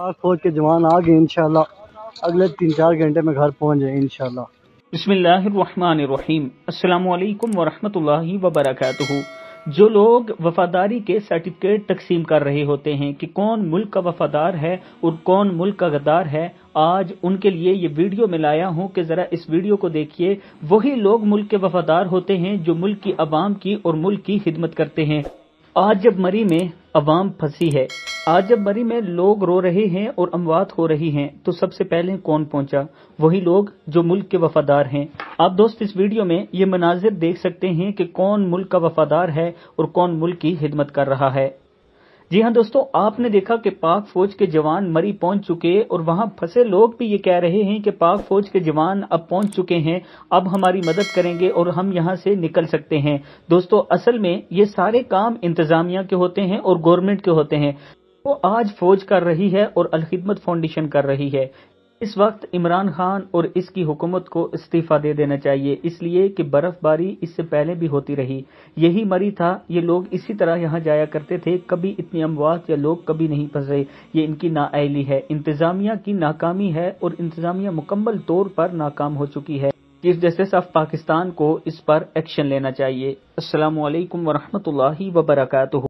پاک فوج کے جوان آ گئے انشاءاللہ اگلے 3-4 گھنٹے میں گھر پہنچ جائیں انشاءاللہ۔ بسم اللہ الرحمن الرحیم۔ السلام علیکم ورحمۃ اللہ وبرکاتہ۔ جو لوگ وفاداری کے سرٹیفکیٹ تقسیم کر رہے ہوتے ہیں کہ کون ملک کا وفادار ہے اور کون ملک کا غدار ہے، آج ان کے لیے یہ ویڈیو میں لایا ہوں کہ ذرا اس ویڈیو کو دیکھیے۔ وہی لوگ ملک کے وفادار ہوتے ہیں جو ملک کی عوام کی اور ملک کی خدمت کرتے ہیں۔ آج جب مری میں عوام پھنسی ہے، آج جب مری میں لوگ رو رہے ہیں اور اموات ہو رہی ہیں، تو سب سے پہلے کون پہنچا؟ وہی لوگ جو ملک کے وفادار ہیں۔ آپ دوست اس ویڈیو میں یہ مناظر دیکھ سکتے ہیں کہ کون ملک کا وفادار ہے اور کون ملک کی خدمت کر رہا ہے۔ جی ہاں دوستو، آپ نے دیکھا کہ پاک فوج کے جوان مری پہنچ چکے اور وہاں پھنسے لوگ بھی یہ کہہ رہے ہیں کہ پاک فوج کے جوان اب پہنچ چکے ہیں، اب ہماری مدد کریں گے اور ہم یہاں سے نکل سکتے ہیں۔ دوستو اصل میں یہ سارے کام انتظامیہ کے ہوتے ہیں اور گورنمنٹ کے ہوتے ہیں، وہ آج فوج کر رہی ہے اور الخدمت فاؤنڈیشن کر رہی ہے۔ اس وقت عمران خان اور اس کی حکومت کو استعفیٰ دے دینا چاہیے، اس لیے کہ برف باری اس سے پہلے بھی ہوتی رہی، یہی مری تھا، یہ لوگ اسی طرح یہاں جایا کرتے تھے، کبھی اتنی اموات یا لوگ کبھی نہیں پھنسے۔ یہ ان کی نااہلی ہے، انتظامیہ کی ناکامی ہے اور انتظامیہ مکمل طور پر ناکام ہو چکی ہے۔ چیف جسٹس آف پاکستان کو اس پر ایکشن لینا چاہیے۔ السلام علیکم ورحمۃ اللہ وبرکاتہ۔